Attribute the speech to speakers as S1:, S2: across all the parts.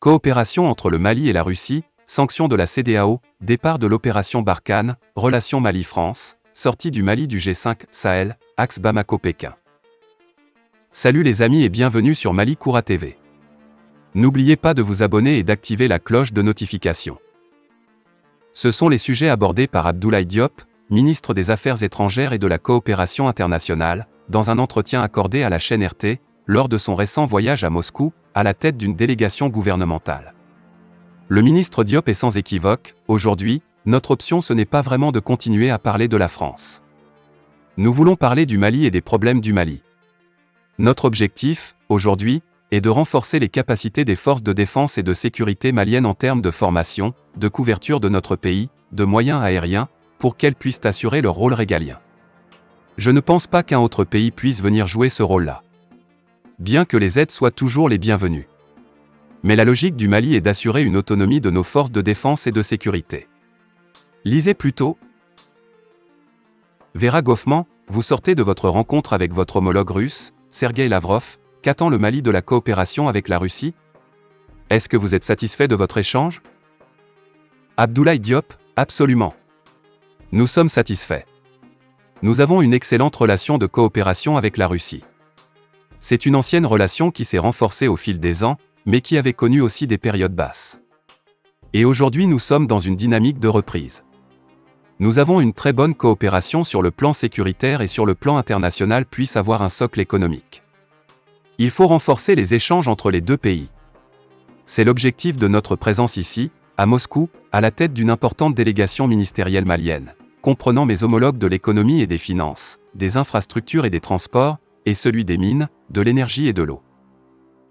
S1: Coopération entre le Mali et la Russie, sanctions de la CEDEAO, départ de l'opération Barkhane, relations Mali-France, sortie du Mali du G5, Sahel, axe Bamako-Pékin. Salut les amis et bienvenue sur Mali Koura TV. N'oubliez pas de vous abonner et d'activer la cloche de notification. Ce sont les sujets abordés par Abdoulaye Diop, ministre des Affaires étrangères et de la coopération internationale, dans un entretien accordé à la chaîne RT, lors de son récent voyage à Moscou, à la tête d'une délégation gouvernementale. Le ministre Diop est sans équivoque, aujourd'hui, notre option ce n'est pas vraiment de continuer à parler de la France. Nous voulons parler du Mali et des problèmes du Mali. Notre objectif, aujourd'hui, est de renforcer les capacités des forces de défense et de sécurité maliennes en termes de formation, de couverture de notre pays, de moyens aériens, pour qu'elles puissent assurer leur rôle régalien. Je ne pense pas qu'un autre pays puisse venir jouer ce rôle-là. Bien que les aides soient toujours les bienvenues. Mais la logique du Mali est d'assurer une autonomie de nos forces de défense et de sécurité. Lisez plutôt. Vera Goffman, vous sortez de votre rencontre avec votre homologue russe, Sergueï Lavrov. Qu'attend le Mali de la coopération avec la Russie? Est-ce que vous êtes satisfait de votre échange? Abdoulaye Diop, absolument. Nous sommes satisfaits. Nous avons une excellente relation de coopération avec la Russie. C'est une ancienne relation qui s'est renforcée au fil des ans, mais qui avait connu aussi des périodes basses. Et aujourd'hui nous sommes dans une dynamique de reprise. Nous avons une très bonne coopération sur le plan sécuritaire et sur le plan international puisse avoir un socle économique. Il faut renforcer les échanges entre les deux pays. C'est l'objectif de notre présence ici, à Moscou, à la tête d'une importante délégation ministérielle malienne, comprenant mes homologues de l'économie et des finances, des infrastructures et des transports, et celui des mines, de l'énergie et de l'eau.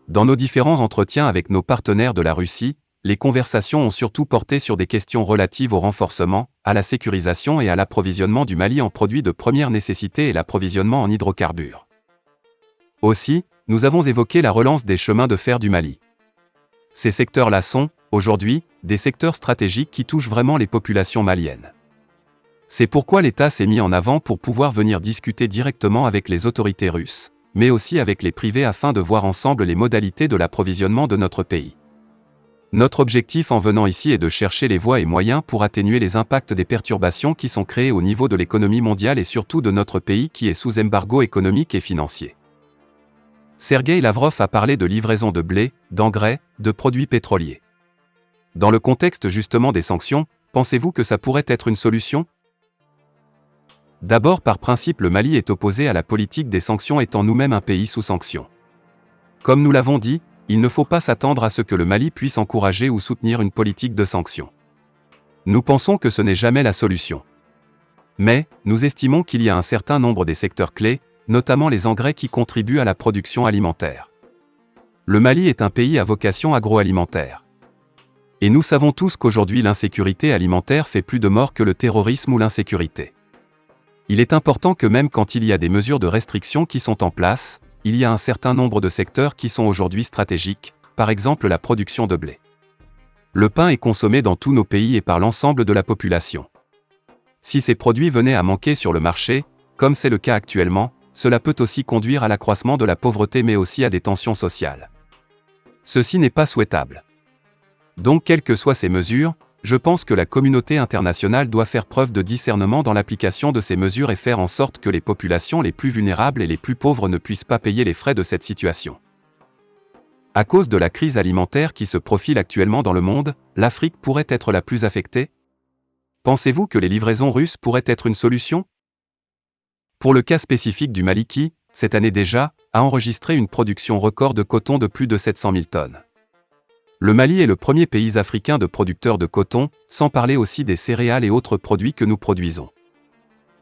S1: Dans nos différents entretiens avec nos partenaires de la Russie, les conversations ont surtout porté sur des questions relatives au renforcement, à la sécurisation et à l'approvisionnement du Mali en produits de première nécessité et l'approvisionnement en hydrocarbures. Aussi, nous avons évoqué la relance des chemins de fer du Mali. Ces secteurs-là sont, aujourd'hui, des secteurs stratégiques qui touchent vraiment les populations maliennes. C'est pourquoi l'État s'est mis en avant pour pouvoir venir discuter directement avec les autorités russes, mais aussi avec les privés afin de voir ensemble les modalités de l'approvisionnement de notre pays. Notre objectif en venant ici est de chercher les voies et moyens pour atténuer les impacts des perturbations qui sont créées au niveau de l'économie mondiale et surtout de notre pays qui est sous embargo économique et financier. Sergueï Lavrov a parlé de livraison de blé, d'engrais, de produits pétroliers. Dans le contexte justement des sanctions, pensez-vous que ça pourrait être une solution? D'abord par principe le Mali est opposé à la politique des sanctions étant nous-mêmes un pays sous sanctions. Comme nous l'avons dit, il ne faut pas s'attendre à ce que le Mali puisse encourager ou soutenir une politique de sanctions. Nous pensons que ce n'est jamais la solution. Mais, nous estimons qu'il y a un certain nombre des secteurs clés, notamment les engrais qui contribuent à la production alimentaire. Le Mali est un pays à vocation agroalimentaire. Et nous savons tous qu'aujourd'hui l'insécurité alimentaire fait plus de morts que le terrorisme ou l'insécurité. Il est important que même quand il y a des mesures de restriction qui sont en place, il y a un certain nombre de secteurs qui sont aujourd'hui stratégiques, par exemple la production de blé. Le pain est consommé dans tous nos pays et par l'ensemble de la population. Si ces produits venaient à manquer sur le marché, comme c'est le cas actuellement, cela peut aussi conduire à l'accroissement de la pauvreté mais aussi à des tensions sociales. Ceci n'est pas souhaitable. Donc quelles que soient ces mesures, je pense que la communauté internationale doit faire preuve de discernement dans l'application de ces mesures et faire en sorte que les populations les plus vulnérables et les plus pauvres ne puissent pas payer les frais de cette situation. À cause de la crise alimentaire qui se profile actuellement dans le monde, l'Afrique pourrait être la plus affectée? Pensez-vous que les livraisons russes pourraient être une solution? Pour le cas spécifique du Mali qui, cette année déjà, a enregistré une production record de coton de plus de 700 000 tonnes. Le Mali est le premier pays africain de producteurs de coton, sans parler aussi des céréales et autres produits que nous produisons.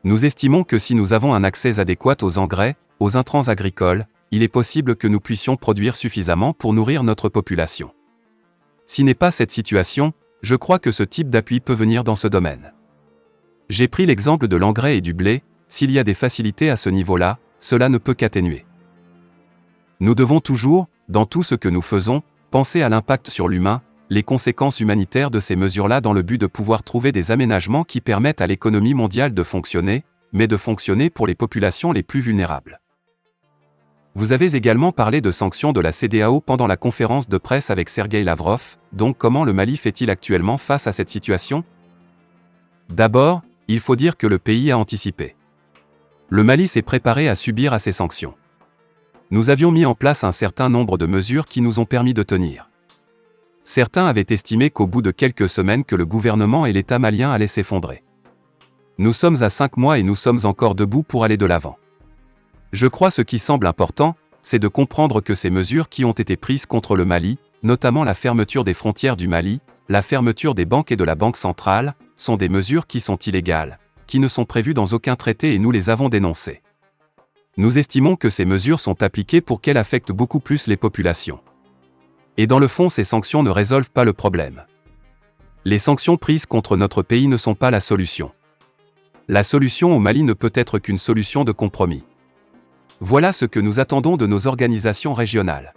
S1: Nous estimons que si nous avons un accès adéquat aux engrais, aux intrants agricoles, il est possible que nous puissions produire suffisamment pour nourrir notre population. Si n'est pas cette situation, je crois que ce type d'appui peut venir dans ce domaine. J'ai pris l'exemple de l'engrais et du blé, s'il y a des facilités à ce niveau-là, cela ne peut qu'atténuer. Nous devons toujours, dans tout ce que nous faisons, penser à l'impact sur l'humain, les conséquences humanitaires de ces mesures-là dans le but de pouvoir trouver des aménagements qui permettent à l'économie mondiale de fonctionner, mais de fonctionner pour les populations les plus vulnérables. Vous avez également parlé de sanctions de la CEDEAO pendant la conférence de presse avec Sergueï Lavrov, donc comment le Mali fait-il actuellement face à cette situation? D'abord, il faut dire que le pays a anticipé. Le Mali s'est préparé à subir à ces sanctions. Nous avions mis en place un certain nombre de mesures qui nous ont permis de tenir. Certains avaient estimé qu'au bout de quelques semaines que le gouvernement et l'État malien allaient s'effondrer. Nous sommes à 5 mois et nous sommes encore debout pour aller de l'avant. Je crois ce qui semble important, c'est de comprendre que ces mesures qui ont été prises contre le Mali, notamment la fermeture des frontières du Mali, la fermeture des banques et de la Banque centrale, sont des mesures qui sont illégales, qui ne sont prévues dans aucun traité et nous les avons dénoncées. Nous estimons que ces mesures sont appliquées pour qu'elles affectent beaucoup plus les populations. Et dans le fond, ces sanctions ne résolvent pas le problème. Les sanctions prises contre notre pays ne sont pas la solution. La solution au Mali ne peut être qu'une solution de compromis. Voilà ce que nous attendons de nos organisations régionales.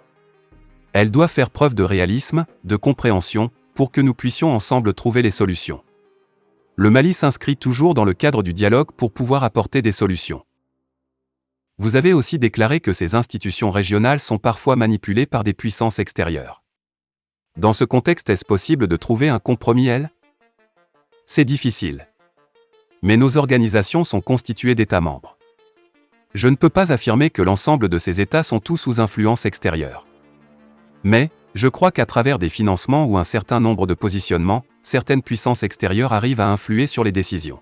S1: Elles doivent faire preuve de réalisme, de compréhension, pour que nous puissions ensemble trouver les solutions. Le Mali s'inscrit toujours dans le cadre du dialogue pour pouvoir apporter des solutions. Vous avez aussi déclaré que ces institutions régionales sont parfois manipulées par des puissances extérieures. Dans ce contexte, est-ce possible de trouver un compromis, C'est difficile. Mais nos organisations sont constituées d'États membres. Je ne peux pas affirmer que l'ensemble de ces États sont tous sous influence extérieure. Mais, je crois qu'à travers des financements ou un certain nombre de positionnements, certaines puissances extérieures arrivent à influer sur les décisions.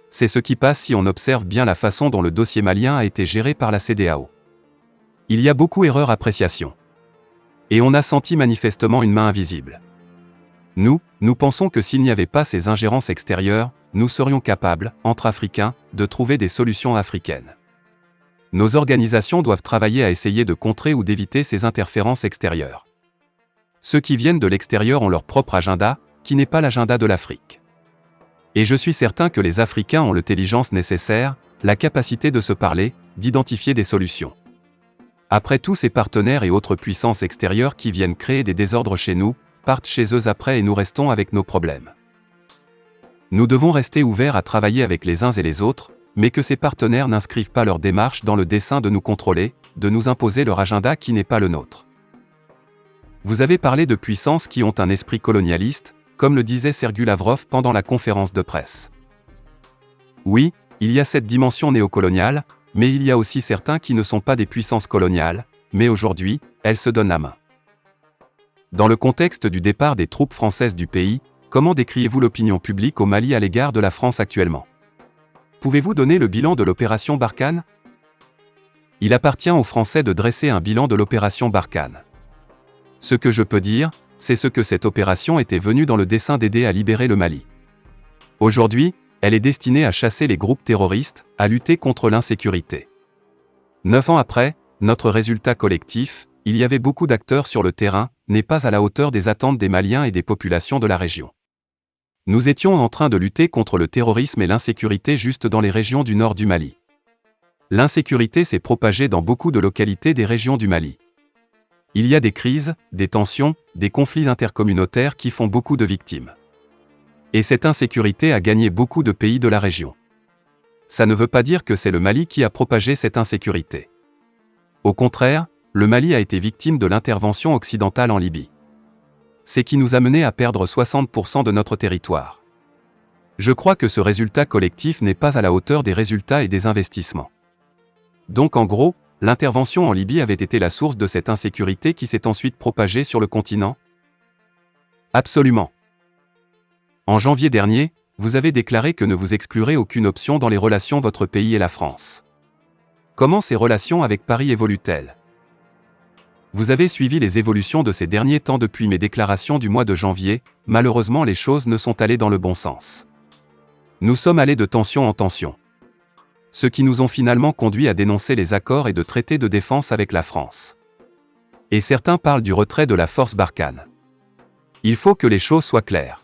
S1: C'est ce qui passe si on observe bien la façon dont le dossier malien a été géré par la CEDEAO. Il y a beaucoup d'erreurs d'appréciation. Et on a senti manifestement une main invisible. Nous pensons que s'il n'y avait pas ces ingérences extérieures, nous serions capables, entre Africains, de trouver des solutions africaines. Nos organisations doivent travailler à essayer de contrer ou d'éviter ces interférences extérieures. Ceux qui viennent de l'extérieur ont leur propre agenda, qui n'est pas l'agenda de l'Afrique. Et je suis certain que les Africains ont l'intelligence nécessaire, la capacité de se parler, d'identifier des solutions. Après tout, ces partenaires et autres puissances extérieures qui viennent créer des désordres chez nous, partent chez eux après et nous restons avec nos problèmes. Nous devons rester ouverts à travailler avec les uns et les autres, mais que ces partenaires n'inscrivent pas leur démarche dans le dessein de nous contrôler, de nous imposer leur agenda qui n'est pas le nôtre. Vous avez parlé de puissances qui ont un esprit colonialiste, comme le disait Sergueï Lavrov pendant la conférence de presse. Oui, il y a cette dimension néocoloniale, mais il y a aussi certains qui ne sont pas des puissances coloniales, mais aujourd'hui, elles se donnent la main. Dans le contexte du départ des troupes françaises du pays, comment décriez-vous l'opinion publique au Mali à l'égard de la France actuellement? Pouvez-vous donner le bilan de l'opération Barkhane? Il appartient aux Français de dresser un bilan de l'opération Barkhane. Ce que je peux dire, c'est ce que cette opération était venue dans le dessein d'aider à libérer le Mali. Aujourd'hui, elle est destinée à chasser les groupes terroristes, à lutter contre l'insécurité. 9 ans après, notre résultat collectif, il y avait beaucoup d'acteurs sur le terrain, n'est pas à la hauteur des attentes des Maliens et des populations de la région. Nous étions en train de lutter contre le terrorisme et l'insécurité juste dans les régions du nord du Mali. L'insécurité s'est propagée dans beaucoup de localités des régions du Mali. Il y a des crises, des tensions, des conflits intercommunautaires qui font beaucoup de victimes. Et cette insécurité a gagné beaucoup de pays de la région. Ça ne veut pas dire que c'est le Mali qui a propagé cette insécurité. Au contraire, le Mali a été victime de l'intervention occidentale en Libye. C'est qui nous a menés à perdre 60% de notre territoire. Je crois que ce résultat collectif n'est pas à la hauteur des résultats et des investissements. Donc en gros, l'intervention en Libye avait été la source de cette insécurité qui s'est ensuite propagée sur le continent? Absolument. En janvier dernier, vous avez déclaré que ne vous exclurez aucune option dans les relations votre pays et la France. Comment ces relations avec Paris évoluent-elles? Vous avez suivi les évolutions de ces derniers temps depuis mes déclarations du mois de janvier, malheureusement les choses ne sont allées dans le bon sens. Nous sommes allés de tension en tension. Ce qui nous ont finalement conduit à dénoncer les accords et de traités de défense avec la France. Et certains parlent du retrait de la force Barkhane. Il faut que les choses soient claires.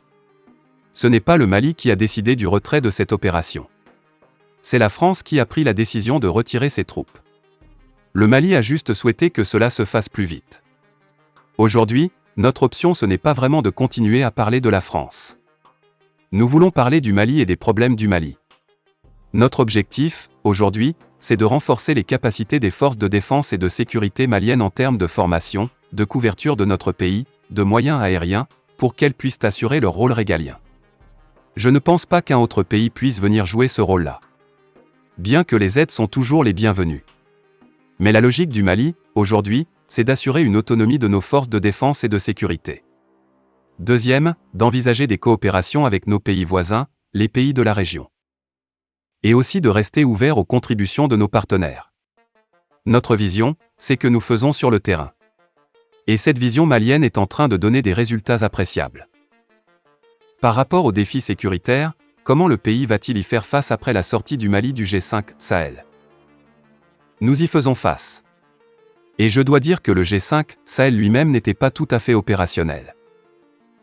S1: Ce n'est pas le Mali qui a décidé du retrait de cette opération. C'est la France qui a pris la décision de retirer ses troupes. Le Mali a juste souhaité que cela se fasse plus vite. Aujourd'hui, notre option ce n'est pas vraiment de continuer à parler de la France. Nous voulons parler du Mali et des problèmes du Mali. Notre objectif, aujourd'hui, c'est de renforcer les capacités des forces de défense et de sécurité maliennes en termes de formation, de couverture de notre pays, de moyens aériens, pour qu'elles puissent assurer leur rôle régalien. Je ne pense pas qu'un autre pays puisse venir jouer ce rôle-là. Bien que les aides sont toujours les bienvenues. Mais la logique du Mali, aujourd'hui, c'est d'assurer une autonomie de nos forces de défense et de sécurité. Deuxième, d'envisager des coopérations avec nos pays voisins, les pays de la région. Et aussi de rester ouvert aux contributions de nos partenaires. Notre vision, c'est que nous faisons sur le terrain. Et cette vision malienne est en train de donner des résultats appréciables. Par rapport aux défis sécuritaires, comment le pays va-t-il y faire face après la sortie du Mali du G5 Sahel? Nous y faisons face. Et je dois dire que le G5 Sahel lui-même n'était pas tout à fait opérationnel.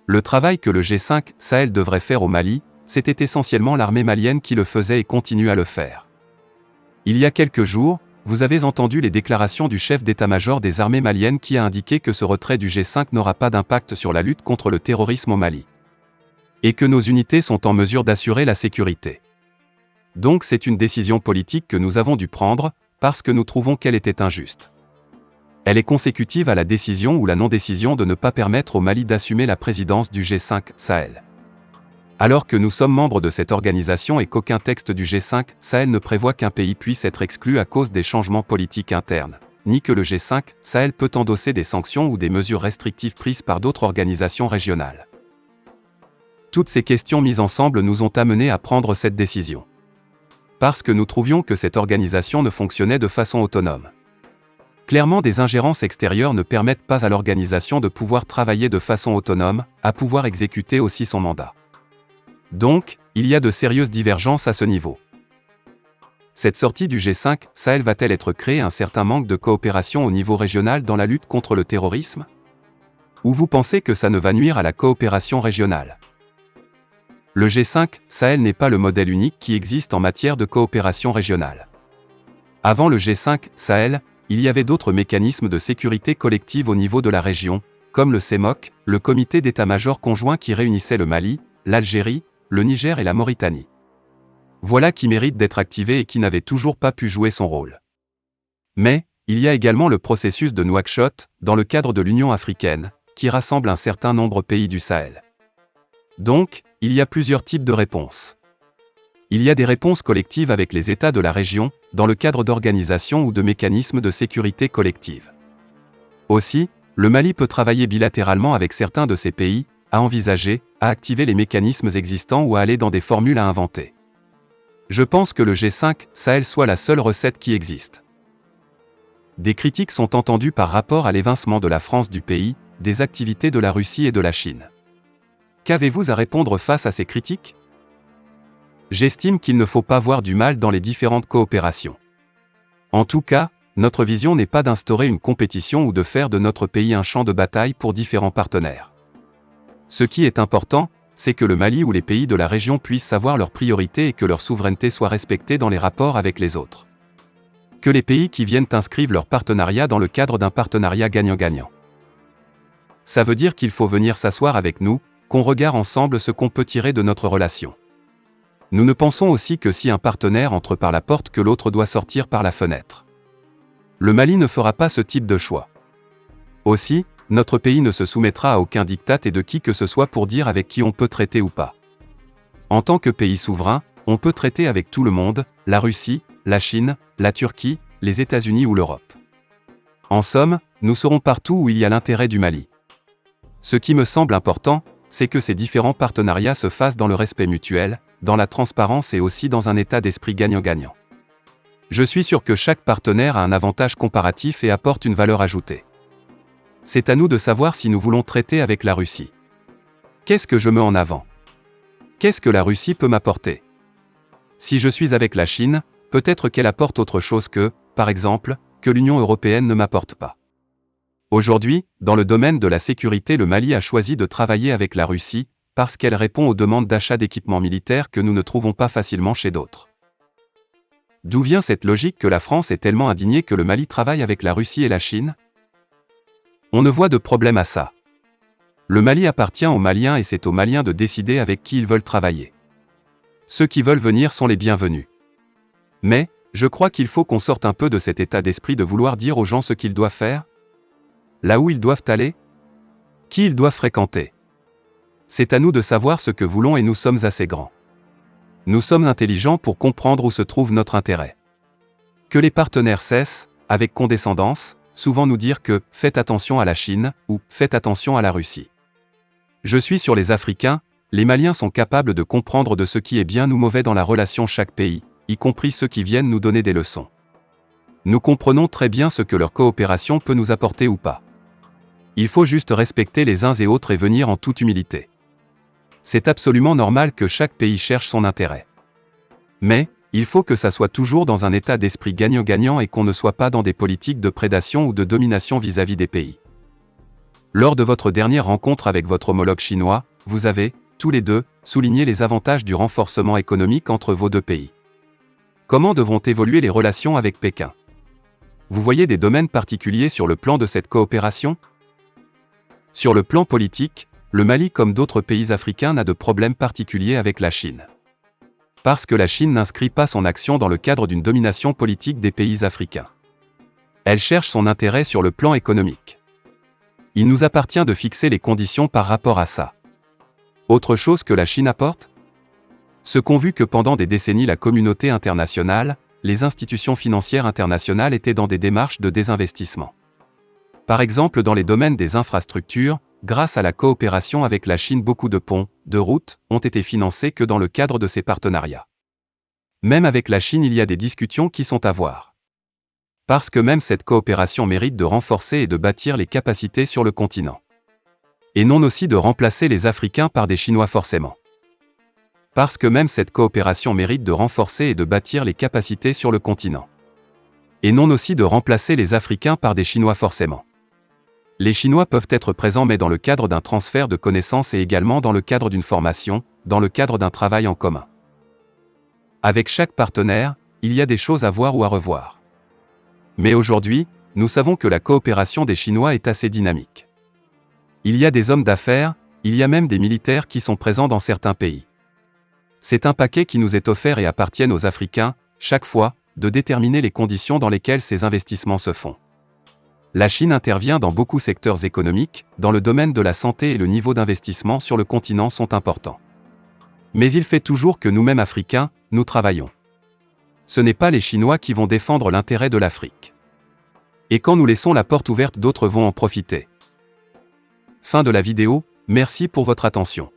S1: Le travail que le G5 Sahel devrait faire au Mali, c'était essentiellement l'armée malienne qui le faisait et continue à le faire. Il y a quelques jours, vous avez entendu les déclarations du chef d'état-major des armées maliennes qui a indiqué que ce retrait du G5 n'aura pas d'impact sur la lutte contre le terrorisme au Mali. Et que nos unités sont en mesure d'assurer la sécurité. Donc c'est une décision politique que nous avons dû prendre, parce que nous trouvons qu'elle était injuste. Elle est consécutive à la décision ou la non-décision de ne pas permettre au Mali d'assumer la présidence du G5 Sahel. Alors que nous sommes membres de cette organisation et qu'aucun texte du G5 Sahel ne prévoit qu'un pays puisse être exclu à cause des changements politiques internes, ni que le G5 Sahel peut endosser des sanctions ou des mesures restrictives prises par d'autres organisations régionales. Toutes ces questions mises ensemble nous ont amenés à prendre cette décision. Parce que nous trouvions que cette organisation ne fonctionnait de façon autonome. Clairement, des ingérences extérieures ne permettent pas à l'organisation de pouvoir travailler de façon autonome, à pouvoir exécuter aussi son mandat. Donc, il y a de sérieuses divergences à ce niveau. Cette sortie du G5 Sahel va-t-elle être créée un certain manque de coopération au niveau régional dans la lutte contre le terrorisme? Ou vous pensez que ça ne va nuire à la coopération régionale? Le G5 Sahel n'est pas le modèle unique qui existe en matière de coopération régionale. Avant le G5 Sahel, il y avait d'autres mécanismes de sécurité collective au niveau de la région, comme le CEMOC, le comité d'état-major conjoint qui réunissait le Mali, l'Algérie, le Niger et la Mauritanie. Voilà qui mérite d'être activé et qui n'avait toujours pas pu jouer son rôle. Mais, il y a également le processus de Nouakchott, dans le cadre de l'Union africaine, qui rassemble un certain nombre de pays du Sahel. Donc, il y a plusieurs types de réponses. Il y a des réponses collectives avec les États de la région, dans le cadre d'organisations ou de mécanismes de sécurité collective. Aussi, le Mali peut travailler bilatéralement avec certains de ces pays, à envisager, à activer les mécanismes existants ou à aller dans des formules à inventer. Je pense que le G5 Sahel soit la seule recette qui existe. Des critiques sont entendues par rapport à l'évincement de la France du pays, des activités de la Russie et de la Chine. Qu'avez-vous à répondre face à ces critiques? J'estime qu'il ne faut pas voir du mal dans les différentes coopérations. En tout cas, notre vision n'est pas d'instaurer une compétition ou de faire de notre pays un champ de bataille pour différents partenaires. Ce qui est important, c'est que le Mali ou les pays de la région puissent savoir leurs priorités et que leur souveraineté soit respectée dans les rapports avec les autres. Que les pays qui viennent inscrivent leur partenariat dans le cadre d'un partenariat gagnant-gagnant. Ça veut dire qu'il faut venir s'asseoir avec nous, qu'on regarde ensemble ce qu'on peut tirer de notre relation. Nous ne pensons aussi que si un partenaire entre par la porte que l'autre doit sortir par la fenêtre. Le Mali ne fera pas ce type de choix. Aussi, notre pays ne se soumettra à aucun diktat et de qui que ce soit pour dire avec qui on peut traiter ou pas. En tant que pays souverain, on peut traiter avec tout le monde, la Russie, la Chine, la Turquie, les États-Unis ou l'Europe. En somme, nous serons partout où il y a l'intérêt du Mali. Ce qui me semble important, c'est que ces différents partenariats se fassent dans le respect mutuel, dans la transparence et aussi dans un état d'esprit gagnant-gagnant. Je suis sûr que chaque partenaire a un avantage comparatif et apporte une valeur ajoutée. C'est à nous de savoir si nous voulons traiter avec la Russie. Qu'est-ce que je mets en avant? Qu'est-ce que la Russie peut m'apporter? Si je suis avec la Chine, peut-être qu'elle apporte autre chose que, par exemple, que l'Union européenne ne m'apporte pas. Aujourd'hui, dans le domaine de la sécurité, le Mali a choisi de travailler avec la Russie, parce qu'elle répond aux demandes d'achat d'équipements militaires que nous ne trouvons pas facilement chez d'autres. D'où vient cette logique que la France est tellement indignée que le Mali travaille avec la Russie et la Chine? On ne voit de problème à ça. Le Mali appartient aux Maliens et c'est aux Maliens de décider avec qui ils veulent travailler. Ceux qui veulent venir sont les bienvenus. Mais, Je crois qu'il faut qu'on sorte un peu de cet état d'esprit de vouloir dire aux gens ce qu'ils doivent faire, là où ils doivent aller, qui ils doivent fréquenter. C'est à nous de savoir ce que voulons et nous sommes assez grands. Nous sommes intelligents pour comprendre où se trouve notre intérêt. Que les partenaires cessent, avec condescendance, souvent nous dire que « faites attention à la Chine » ou « faites attention à la Russie ». Je suis sur les Africains, les Maliens sont capables de comprendre de ce qui est bien ou mauvais dans la relation chaque pays, y compris ceux qui viennent nous donner des leçons. Nous comprenons très bien ce que leur coopération peut nous apporter ou pas. Il faut juste respecter les uns et autres et venir en toute humilité. C'est absolument normal que chaque pays cherche son intérêt. Mais, il faut que ça soit toujours dans un état d'esprit gagnant-gagnant et qu'on ne soit pas dans des politiques de prédation ou de domination vis-à-vis des pays. Lors de votre dernière rencontre avec votre homologue chinois, vous avez, tous les deux, souligné les avantages du renforcement économique entre vos deux pays. Comment devront évoluer les relations avec Pékin? Vous voyez des domaines particuliers sur le plan de cette coopération? Sur le plan politique, le Mali comme d'autres pays africains n'a de problème particulier avec la Chine. Parce que la Chine n'inscrit pas son action dans le cadre d'une domination politique des pays africains. Elle cherche son intérêt sur le plan économique. Il nous appartient de fixer les conditions par rapport à ça. Autre chose que la Chine apporte? Ce qu'ont vu que pendant des décennies la communauté internationale, les institutions financières internationales étaient dans des démarches de désinvestissement. Par exemple dans les domaines des infrastructures, grâce à la coopération avec la Chine beaucoup de ponts, de routes, ont été financés que dans le cadre de ces partenariats. Même avec la Chine il y a des discussions qui sont à voir. Parce que même cette coopération mérite de renforcer et de bâtir les capacités sur le continent. Et non aussi de remplacer les Africains par des Chinois forcément. Parce que même cette coopération mérite de renforcer et de bâtir les capacités sur le continent. Et non aussi de remplacer les Africains par des Chinois forcément. Les Chinois peuvent être présents mais dans le cadre d'un transfert de connaissances et également dans le cadre d'une formation, dans le cadre d'un travail en commun. Avec chaque partenaire, il y a des choses à voir ou à revoir. Mais aujourd'hui, nous savons que la coopération des Chinois est assez dynamique. Il y a des hommes d'affaires, il y a même des militaires qui sont présents dans certains pays. C'est un paquet qui nous est offert et appartient aux Africains, chaque fois, de déterminer les conditions dans lesquelles ces investissements se font. La Chine intervient dans beaucoup de secteurs économiques, dans le domaine de la santé et le niveau d'investissement sur le continent sont importants. Mais il fait toujours que nous-mêmes Africains, nous travaillons. Ce n'est pas les Chinois qui vont défendre l'intérêt de l'Afrique. Et quand nous laissons la porte ouverte, d'autres vont en profiter. Fin de la vidéo, merci pour votre attention.